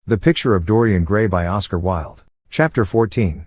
The Picture of Dorian Gray by Oscar Wilde. Chapter 14.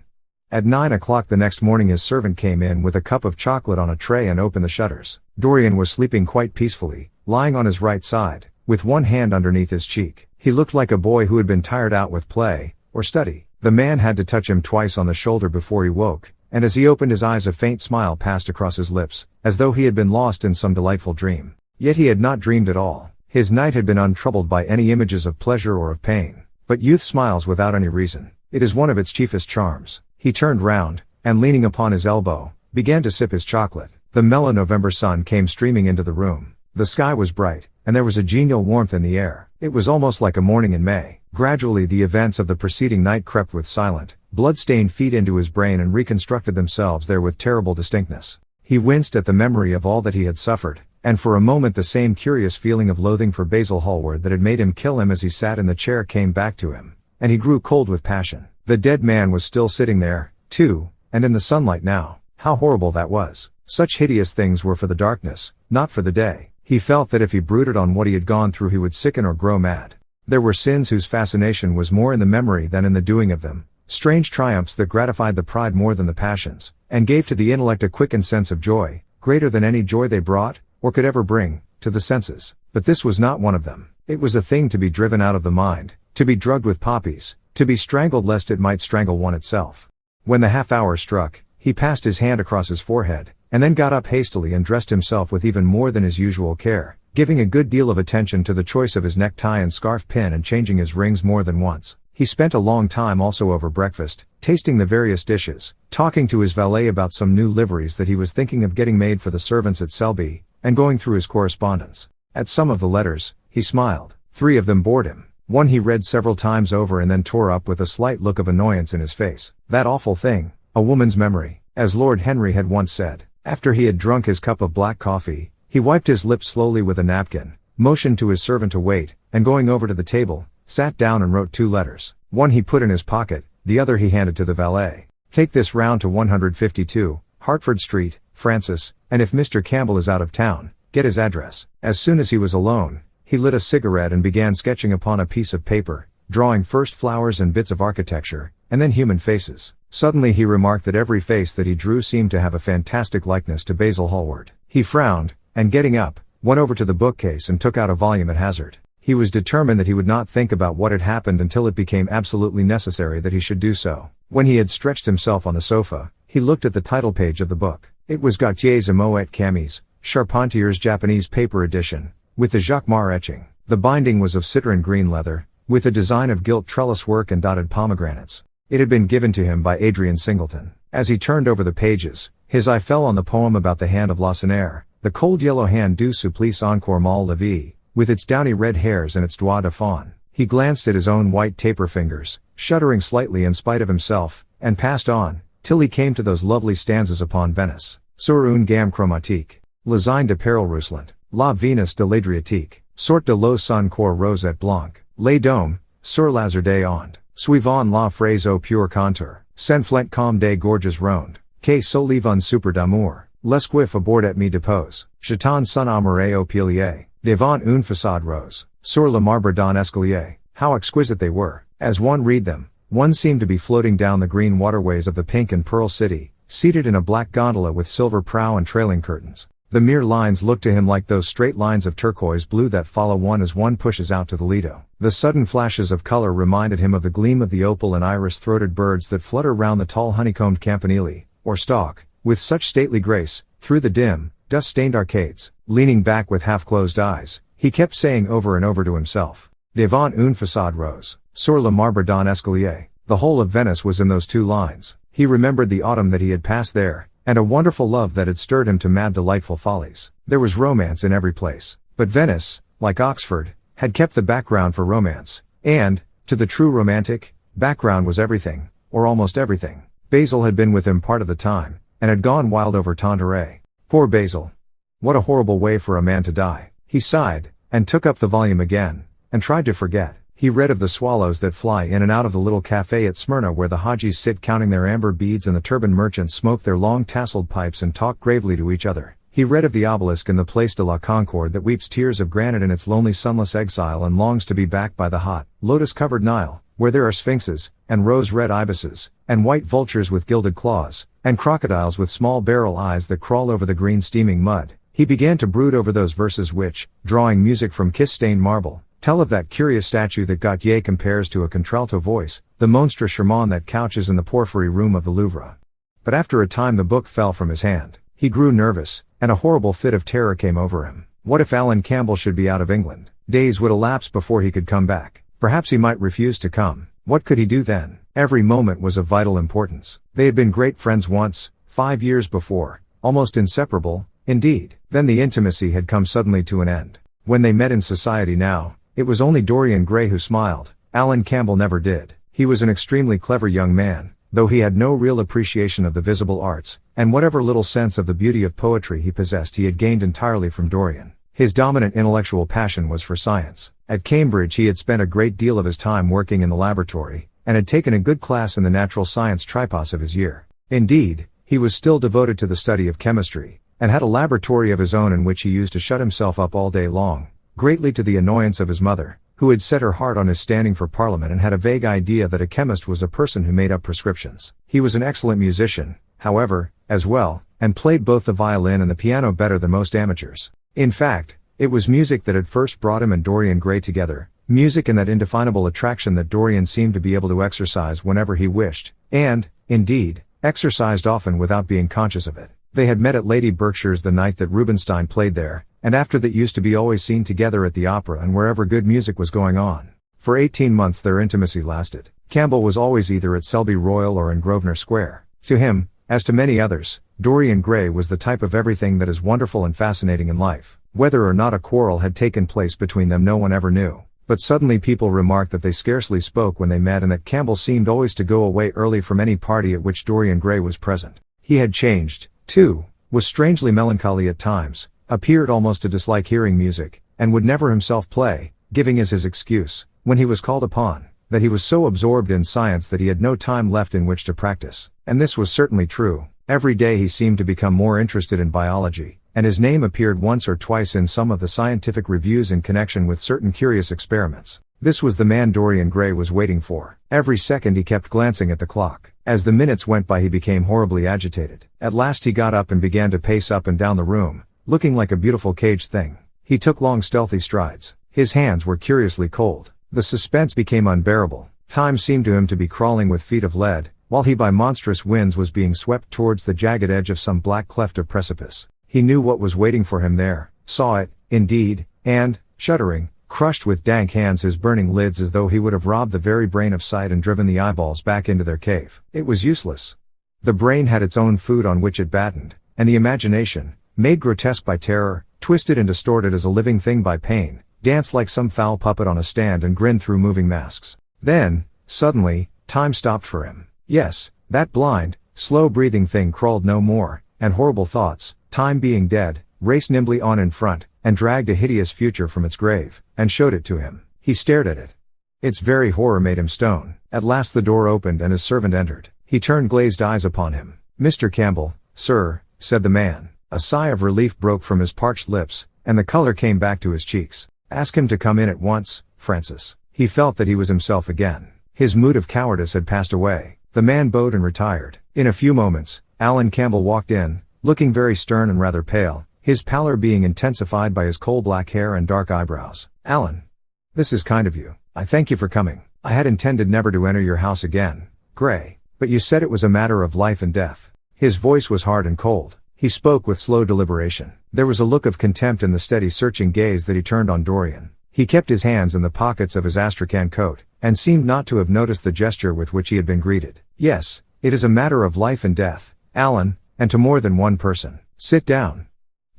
At 9 o'clock the next morning his servant came in with a cup of chocolate on a tray and opened the shutters. Dorian was sleeping quite peacefully, lying on his right side, with one hand underneath his cheek. He looked like a boy who had been tired out with play, or study. The man had to touch him twice on the shoulder before he woke, and as he opened his eyes a faint smile passed across his lips, as though he had been lost in some delightful dream. Yet he had not dreamed at all. His night had been untroubled by any images of pleasure or of pain. But youth smiles without any reason. It is one of its chiefest charms. He turned round, and leaning upon his elbow, began to sip his chocolate. The mellow November sun came streaming into the room. The sky was bright, and there was a genial warmth in the air. It was almost like a morning in May. Gradually the events of the preceding night crept with silent, blood-stained feet into his brain and reconstructed themselves there with terrible distinctness. He winced at the memory of all that he had suffered, and for a moment the same curious feeling of loathing for Basil Hallward that had made him kill him as he sat in the chair came back to him, and he grew cold with passion. The dead man was still sitting there, too, and in the sunlight now. How horrible that was. Such hideous things were for the darkness, not for the day. He felt that if he brooded on what he had gone through he would sicken or grow mad. There were sins whose fascination was more in the memory than in the doing of them, strange triumphs that gratified the pride more than the passions, and gave to the intellect a quickened sense of joy, greater than any joy they brought, or could ever bring, to the senses. But this was not one of them. It was a thing to be driven out of the mind, to be drugged with poppies, to be strangled lest it might strangle one itself. When the half-hour struck, he passed his hand across his forehead, and then got up hastily and dressed himself with even more than his usual care, giving a good deal of attention to the choice of his necktie and scarf pin and changing his rings more than once. He spent a long time also over breakfast, tasting the various dishes, talking to his valet about some new liveries that he was thinking of getting made for the servants at Selby, and going through his correspondence. At some of the letters, he smiled. 3 of them bored him. One he read several times over and then tore up with a slight look of annoyance in his face. That awful thing, a woman's memory. As Lord Henry had once said. After he had drunk his cup of black coffee, he wiped his lips slowly with a napkin, motioned to his servant to wait, and going over to the table, sat down and wrote 2 letters. One he put in his pocket, the other he handed to the valet. Take this round to 152, Hertford Street, Francis, and if Mr. Campbell is out of town, get his address. As soon as he was alone, he lit a cigarette and began sketching upon a piece of paper, drawing first flowers and bits of architecture, and then human faces. Suddenly he remarked that every face that he drew seemed to have a fantastic likeness to Basil Hallward. He frowned, and getting up, went over to the bookcase and took out a volume at hazard. He was determined that he would not think about what had happened until it became absolutely necessary that he should do so. When he had stretched himself on the sofa, he looked at the title page of the book. It was Gautier's Moet Camis, Charpentier's Japanese paper edition, with the Jacquemart etching. The binding was of citron green leather, with a design of gilt trellis work and dotted pomegranates. It had been given to him by Adrian Singleton. As he turned over the pages, his eye fell on the poem about the hand of Lacenaire, the cold yellow hand du supplice encore mal la vie, with its downy red hairs and its doigt de faune. He glanced at his own white taper fingers, shuddering slightly in spite of himself, and passed on, till he came to those lovely stanzas upon Venice. Sur une gamme chromatique. Les Indes de Perle Ruslant. La Venus de l'Adriatique. Sorte de l'eau son corps rosette blanc. Les dômes, sur l'azur onde. Suivant la phrase au pur contour. S'enflant comme des gorges rondes. Que solive un super d'amour. L'esquif abord et me depose. Jetant son amoureux au pilier. Devant une façade rose. Sur le marbre d'un escalier. How exquisite they were. As one read them, one seemed to be floating down the green waterways of the pink and pearl city, seated in a black gondola with silver prow and trailing curtains. The mere lines looked to him like those straight lines of turquoise blue that follow one as one pushes out to the Lido. The sudden flashes of color reminded him of the gleam of the opal and iris-throated birds that flutter round the tall honeycombed campanile, or stalk, with such stately grace, through the dim, dust-stained arcades. Leaning back with half-closed eyes, he kept saying over and over to himself, Devant une façade rose, sur le marbre d'un escalier. The whole of Venice was in those 2 lines. He remembered the autumn that he had passed there, and a wonderful love that had stirred him to mad delightful follies. There was romance in every place. But Venice, like Oxford, had kept the background for romance, and, to the true romantic, background was everything, or almost everything. Basil had been with him part of the time, and had gone wild over Tanqueray. Poor Basil. What a horrible way for a man to die. He sighed, and took up the volume again, and tried to forget. He read of the swallows that fly in and out of the little cafe at Smyrna where the Hajis sit counting their amber beads and the turban merchants smoke their long tasseled pipes and talk gravely to each other. He read of the obelisk in the Place de la Concorde that weeps tears of granite in its lonely sunless exile and longs to be back by the hot, lotus-covered Nile, where there are sphinxes, and rose-red ibises, and white vultures with gilded claws, and crocodiles with small barrel eyes that crawl over the green steaming mud. He began to brood over those verses which, drawing music from kiss-stained marble, tell of that curious statue that Gautier compares to a contralto voice, the monstre charmant that couches in the porphyry room of the Louvre. But after a time the book fell from his hand. He grew nervous, and a horrible fit of terror came over him. What if Alan Campbell should be out of England? Days would elapse before he could come back. Perhaps he might refuse to come. What could he do then? Every moment was of vital importance. They had been great friends once, 5 years before, almost inseparable, indeed. Then the intimacy had come suddenly to an end. When they met in society now, it was only Dorian Gray who smiled. Alan Campbell never did. He was an extremely clever young man, though he had no real appreciation of the visible arts, and whatever little sense of the beauty of poetry he possessed he had gained entirely from Dorian. His dominant intellectual passion was for science. At Cambridge he had spent a great deal of his time working in the laboratory, and had taken a good class in the natural science tripos of his year. Indeed, he was still devoted to the study of chemistry, and had a laboratory of his own in which he used to shut himself up all day long, greatly to the annoyance of his mother, who had set her heart on his standing for Parliament and had a vague idea that a chemist was a person who made up prescriptions. He was an excellent musician, however, as well, and played both the violin and the piano better than most amateurs. In fact, it was music that had first brought him and Dorian Gray together, music and that indefinable attraction that Dorian seemed to be able to exercise whenever he wished, and, indeed, exercised often without being conscious of it. They had met at Lady Berkshire's the night that Rubinstein played there, and after that used to be always seen together at the opera and wherever good music was going on. For 18 months their intimacy lasted. Campbell was always either at Selby Royal or in Grosvenor Square. To him, as to many others, Dorian Gray was the type of everything that is wonderful and fascinating in life. Whether or not a quarrel had taken place between them no one ever knew. But suddenly people remarked that they scarcely spoke when they met and that Campbell seemed always to go away early from any party at which Dorian Gray was present. He had changed, too, was strangely melancholy at times, appeared almost to dislike hearing music, and would never himself play, giving as his excuse, when he was called upon, that he was so absorbed in science that he had no time left in which to practice. And this was certainly true. Every day he seemed to become more interested in biology, and his name appeared once or twice in some of the scientific reviews in connection with certain curious experiments. This was the man Dorian Gray was waiting for. Every second he kept glancing at the clock. As the minutes went by he became horribly agitated. At last he got up and began to pace up and down the room, looking like a beautiful caged thing. He took long stealthy strides. His hands were curiously cold. The suspense became unbearable. Time seemed to him to be crawling with feet of lead, while he by monstrous winds was being swept towards the jagged edge of some black cleft of precipice. He knew what was waiting for him there, saw it, indeed, and, shuddering, crushed with dank hands his burning lids as though he would have robbed the very brain of sight and driven the eyeballs back into their cave. It was useless. The brain had its own food on which it battened, and the imagination, made grotesque by terror, twisted and distorted as a living thing by pain, danced like some foul puppet on a stand and grinned through moving masks. Then, suddenly, time stopped for him. Yes, that blind, slow-breathing thing crawled no more, and horrible thoughts, time being dead, raced nimbly on in front, and dragged a hideous future from its grave, and showed it to him. He stared at it. Its very horror made him stone. At last the door opened and his servant entered. He turned glazed eyes upon him. "Mr. Campbell, sir," said the man. A sigh of relief broke from his parched lips, and the color came back to his cheeks. "Ask him to come in at once, Francis." He felt that he was himself again. His mood of cowardice had passed away. The man bowed and retired. In a few moments, Alan Campbell walked in, looking very stern and rather pale, his pallor being intensified by his coal-black hair and dark eyebrows. "Alan, this is kind of you. I thank you for coming. I had intended never to enter your house again, Gray, but you said it was a matter of life and death." His voice was hard and cold. He spoke with slow deliberation. There was a look of contempt in the steady searching gaze that he turned on Dorian. He kept his hands in the pockets of his astrakhan coat, and seemed not to have noticed the gesture with which he had been greeted. "Yes, it is a matter of life and death, Alan, and to more than one person. Sit down."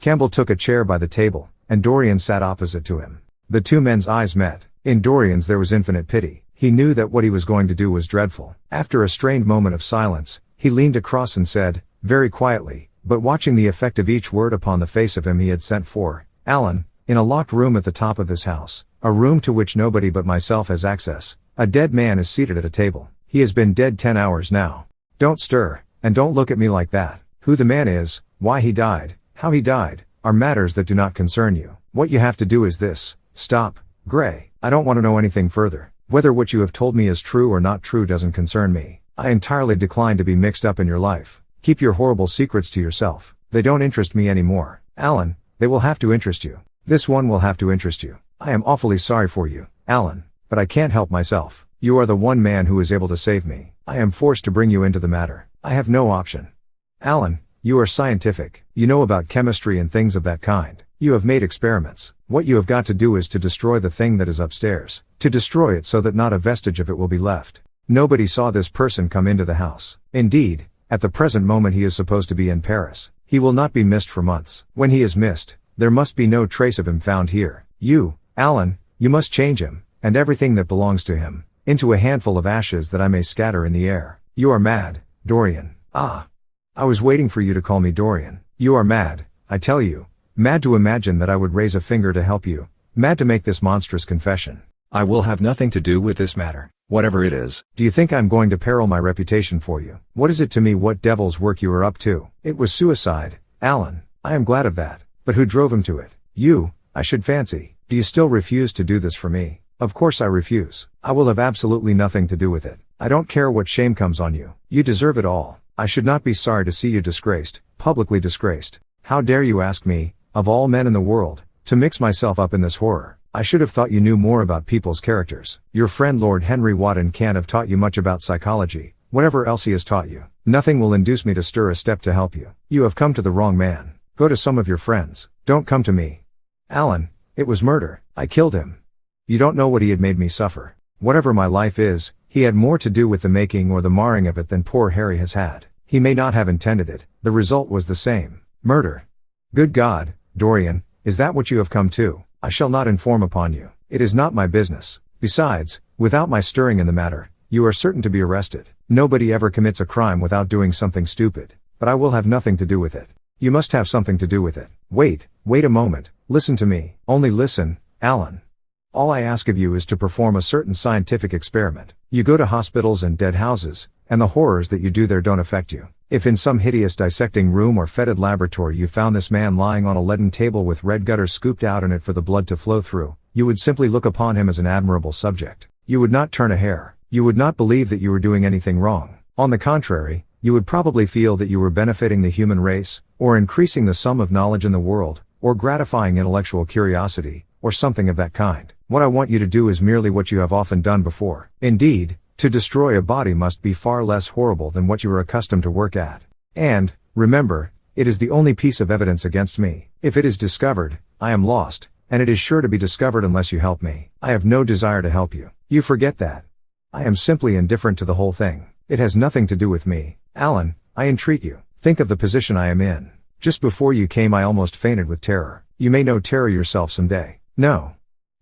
Campbell took a chair by the table, and Dorian sat opposite to him. The two men's eyes met. In Dorian's there was infinite pity. He knew that what he was going to do was dreadful. After a strained moment of silence, he leaned across and said, very quietly, but watching the effect of each word upon the face of him he had sent for, "Alan, in a locked room at the top of this house, a room to which nobody but myself has access, a dead man is seated at a table. He has been dead 10 hours now. Don't stir, and don't look at me like that. Who the man is, why he died, How he died, are matters that do not concern you. What you have to do is this: stop. Gray, I don't want to know anything further. Whether what you have told me is true or not true doesn't concern me. I entirely decline to be mixed up in your life. Keep your horrible secrets to yourself. They don't interest me anymore. Alan, they will have to interest you. This one will have to interest you. I am awfully sorry for you, Alan, but I can't help myself. You are the one man who is able to save me. I am forced to bring you into the matter. I have no option. Alan, you are scientific. You know about chemistry and things of that kind. You have made experiments. What you have got to do is to destroy the thing that is upstairs. To destroy it so that not a vestige of it will be left. Nobody saw this person come into the house. Indeed, at the present moment he is supposed to be in Paris. He will not be missed for months. When he is missed, there must be no trace of him found here. You, Alan, you must change him, and everything that belongs to him, into a handful of ashes that I may scatter in the air. You are mad, Dorian. Ah. I was waiting for you to call me Dorian. You are mad, I tell you. Mad to imagine that I would raise a finger to help you. Mad to make this monstrous confession. I will have nothing to do with this matter, whatever it is. Do you think I'm going to peril my reputation for you? What is it to me what devil's work you are up to? It was suicide, Alan. I am glad of that. But who drove him to it? You, I should fancy. Do you still refuse to do this for me? Of course I refuse. I will have absolutely nothing to do with it. I don't care what shame comes on you. You deserve it all. I should not be sorry to see you disgraced, publicly disgraced. How dare you ask me, of all men in the world, to mix myself up in this horror? I should have thought you knew more about people's characters. Your friend Lord Henry Wotton can't have taught you much about psychology. Whatever else he has taught you, nothing will induce me to stir a step to help you. You have come to the wrong man. Go to some of your friends. Don't come to me. Alan, it was murder. I killed him. You don't know what he had made me suffer. Whatever my life is, he had more to do with the making or the marring of it than poor Harry has had. He may not have intended it. The result was the same. Murder. Good God, Dorian, is that what you have come to? I shall not inform upon you. It is not my business. Besides, without my stirring in the matter, you are certain to be arrested. Nobody ever commits a crime without doing something stupid. But I will have nothing to do with it. You must have something to do with it. Wait a moment. Listen to me. Only listen, Alan. All I ask of you is to perform a certain scientific experiment. You go to hospitals and dead houses, and the horrors that you do there don't affect you. If in some hideous dissecting room or fetid laboratory you found this man lying on a leaden table with red gutters scooped out in it for the blood to flow through, you would simply look upon him as an admirable subject. You would not turn a hair. You would not believe that you were doing anything wrong. On the contrary, you would probably feel that you were benefiting the human race, or increasing the sum of knowledge in the world, or gratifying intellectual curiosity, or something of that kind. What I want you to do is merely what you have often done before. Indeed, to destroy a body must be far less horrible than what you are accustomed to work at. And, remember, it is the only piece of evidence against me. If it is discovered, I am lost, and it is sure to be discovered unless you help me. I have no desire to help you. You forget that. I am simply indifferent to the whole thing. It has nothing to do with me. Alan, I entreat you. Think of the position I am in. Just before you came I almost fainted with terror. You may know terror yourself someday. No.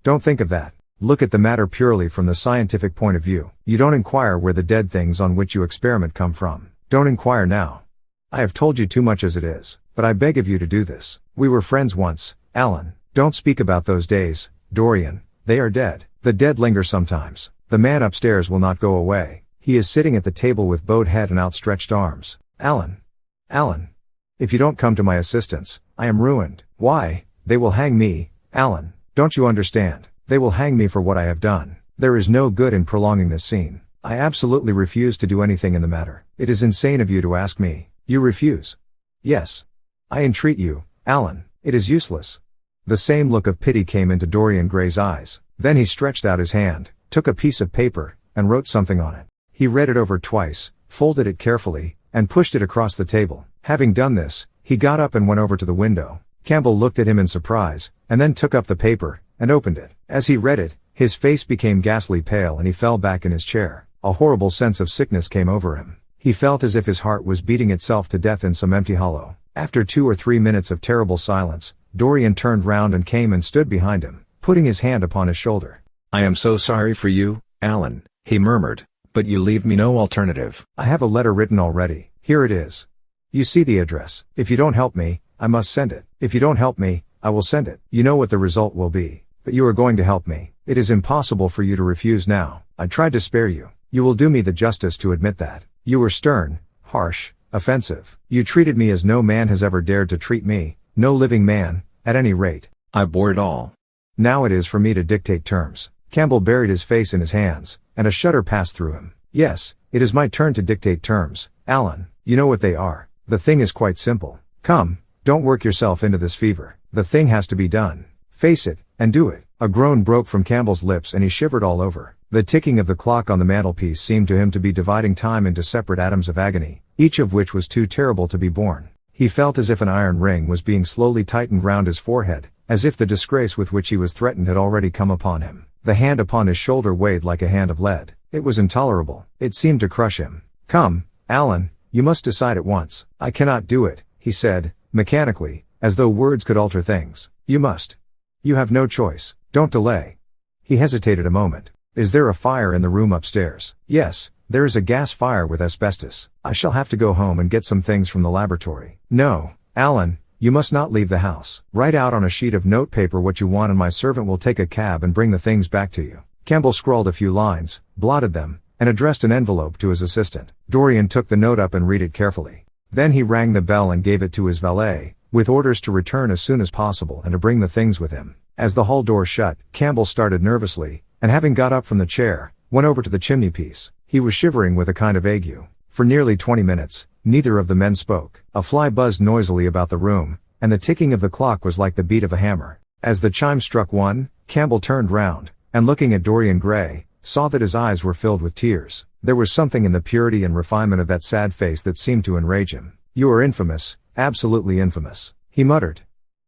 Don't think of that. Look at the matter purely from the scientific point of view. You don't inquire where the dead things on which you experiment come from. Don't inquire now. I have told you too much as it is, but I beg of you to do this. We were friends once, Alan. Don't speak about those days, Dorian. They are dead. The dead linger sometimes. The man upstairs will not go away. He is sitting at the table with bowed head and outstretched arms. Alan. Alan. If you don't come to my assistance, I am ruined. Why, they will hang me, Alan. Don't you understand? They will hang me for what I have done. There is no good in prolonging this scene. I absolutely refuse to do anything in the matter. It is insane of you to ask me. You refuse? Yes. I entreat you, Alan. It is useless. The same look of pity came into Dorian Gray's eyes. Then he stretched out his hand, took a piece of paper, and wrote something on it. He read it over twice, folded it carefully, and pushed it across the table. Having done this, he got up and went over to the window. Campbell looked at him in surprise, and then took up the paper, and opened it. As he read it, his face became ghastly pale and he fell back in his chair. A horrible sense of sickness came over him. He felt as if his heart was beating itself to death in some empty hollow. After 2 or 3 minutes of terrible silence, Dorian turned round and came and stood behind him, putting his hand upon his shoulder. "I am so sorry for you, Alan," he murmured, "but you leave me no alternative. I have a letter written already. Here it is. You see the address. If you don't help me, I must send it. If you don't help me, I will send it. You know what the result will be. But you are going to help me. It is impossible for you to refuse now. I tried to spare you. You will do me the justice to admit that. You were stern, harsh, offensive. You treated me as no man has ever dared to treat me, no living man, at any rate. I bore it all. Now it is for me to dictate terms. Campbell buried his face in his hands, and a shudder passed through him. Yes, it is my turn to dictate terms, Alan. You know what they are. The thing is quite simple. Come, don't work yourself into this fever. The thing has to be done. Face it, and do it. A groan broke from Campbell's lips and he shivered all over. The ticking of the clock on the mantelpiece seemed to him to be dividing time into separate atoms of agony, each of which was too terrible to be borne. He felt as if an iron ring was being slowly tightened round his forehead, as if the disgrace with which he was threatened had already come upon him. The hand upon his shoulder weighed like a hand of lead. It was intolerable. It seemed to crush him. Come, Alan, you must decide at once. I cannot do it, he said, mechanically, as though words could alter things. You must. You have no choice. Don't delay. He hesitated a moment. Is there a fire in the room upstairs? Yes, there is a gas fire with asbestos. I shall have to go home and get some things from the laboratory. No, Alan, you must not leave the house. Write out on a sheet of notepaper what you want and my servant will take a cab and bring the things back to you. Campbell scrawled a few lines, blotted them, and addressed an envelope to his assistant. Dorian took the note up and read it carefully. Then he rang the bell and gave it to his valet, with orders to return as soon as possible and to bring the things with him. As the hall door shut, Campbell started nervously, and having got up from the chair, went over to the chimney-piece. He was shivering with a kind of ague. For nearly 20 minutes, neither of the men spoke. A fly buzzed noisily about the room, and the ticking of the clock was like the beat of a hammer. As the chime struck 1, Campbell turned round, and looking at Dorian Gray, saw that his eyes were filled with tears. There was something in the purity and refinement of that sad face that seemed to enrage him. You are infamous, absolutely infamous, he muttered.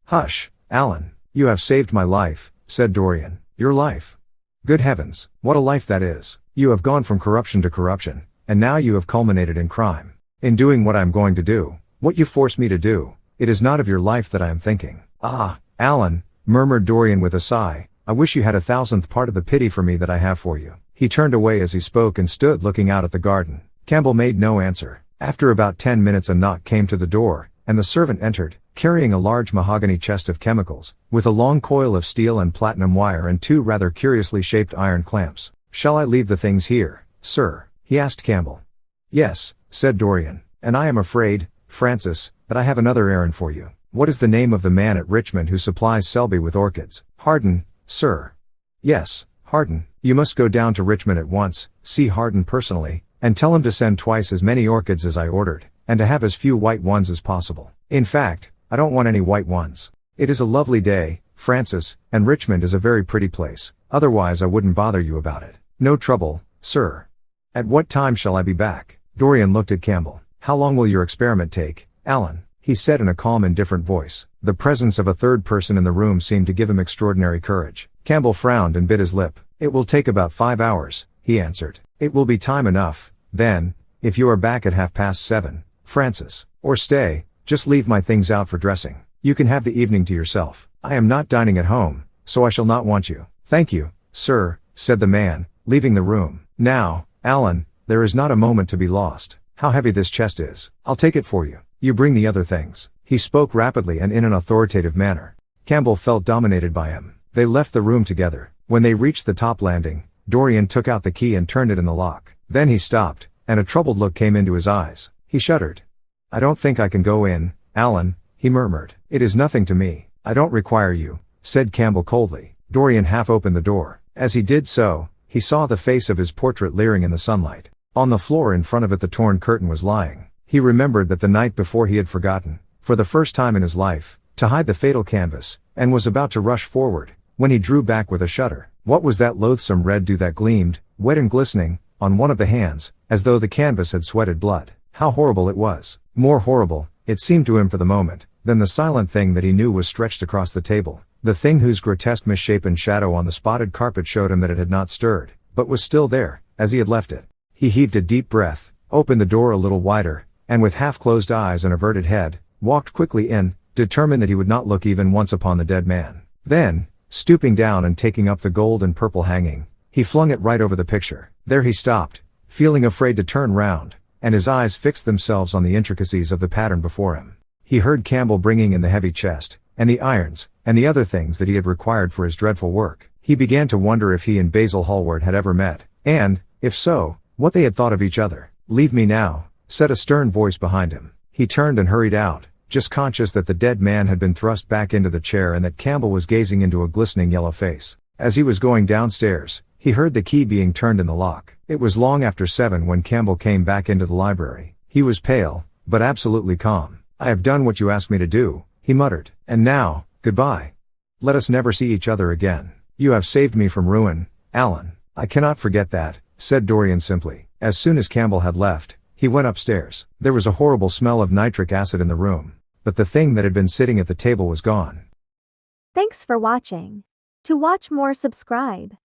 Hush, Alan. You have saved my life, said Dorian. Your life. Good heavens, what a life that is. You have gone from corruption to corruption, and now you have culminated in crime. In doing what I am going to do, what you force me to do, it is not of your life that I am thinking. Ah, Alan, murmured Dorian with a sigh, I wish you had 1,000th part of the pity for me that I have for you. He turned away as he spoke and stood looking out at the garden. Campbell made no answer. After about 10 minutes a knock came to the door, and the servant entered, carrying a large mahogany chest of chemicals, with a long coil of steel and platinum wire and 2 rather curiously shaped iron clamps. Shall I leave the things here, sir? He asked Campbell. Yes, said Dorian, and I am afraid, Francis, that I have another errand for you. What is the name of the man at Richmond who supplies Selby with orchids? Harden, sir. Yes, Harden. You must go down to Richmond at once, see Harden personally, and tell him to send twice as many orchids as I ordered, and to have as few white ones as possible. In fact, I don't want any white ones. It is a lovely day, Francis, and Richmond is a very pretty place, otherwise I wouldn't bother you about it. No trouble, sir. At what time shall I be back? Dorian looked at Campbell. How long will your experiment take, Alan? He said in a calm, indifferent voice. The presence of a third person in the room seemed to give him extraordinary courage. Campbell frowned and bit his lip. It will take about 5 hours, he answered. It will be time enough, then, if you are back at 7:30, Francis. Or stay, just leave my things out for dressing. You can have the evening to yourself. I am not dining at home, so I shall not want you. Thank you, sir, said the man, leaving the room. Now, Alan, there is not a moment to be lost. How heavy this chest is. I'll take it for you. You bring the other things. He spoke rapidly and in an authoritative manner. Campbell felt dominated by him. They left the room together. When they reached the top landing, Dorian took out the key and turned it in the lock. Then he stopped, and a troubled look came into his eyes. He shuddered. I don't think I can go in, Alan, he murmured. It is nothing to me. I don't require you, said Campbell coldly. Dorian half opened the door. As he did so, he saw the face of his portrait leering in the sunlight. On the floor in front of it the torn curtain was lying. He remembered that the night before he had forgotten, for the first time in his life, to hide the fatal canvas, and was about to rush forward, when he drew back with a shudder. What was that loathsome red dew that gleamed, wet and glistening, on one of the hands, as though the canvas had sweated blood? How horrible it was! More horrible, it seemed to him for the moment, than the silent thing that he knew was stretched across the table, the thing whose grotesque misshapen shadow on the spotted carpet showed him that it had not stirred, but was still there, as he had left it. He heaved a deep breath, opened the door a little wider, and with half-closed eyes and averted head, walked quickly in, determined that he would not look even once upon the dead man. Then, stooping down and taking up the gold and purple hanging, he flung it right over the picture. There he stopped, feeling afraid to turn round, and his eyes fixed themselves on the intricacies of the pattern before him. He heard Campbell bringing in the heavy chest, and the irons, and the other things that he had required for his dreadful work. He began to wonder if he and Basil Hallward had ever met, and, if so, what they had thought of each other. Leave me now, said a stern voice behind him. He turned and hurried out, just conscious that the dead man had been thrust back into the chair and that Campbell was gazing into a glistening yellow face. As he was going downstairs, he heard the key being turned in the lock. It was long after 7 when Campbell came back into the library. He was pale, but absolutely calm. "I have done what you asked me to do," he muttered. "And now, goodbye. Let us never see each other again. You have saved me from ruin, Alan." "I cannot forget that," said Dorian simply. As soon as Campbell had left, he went upstairs. There was a horrible smell of nitric acid in the room, but the thing that had been sitting at the table was gone. Thanks for watching. To watch more, subscribe.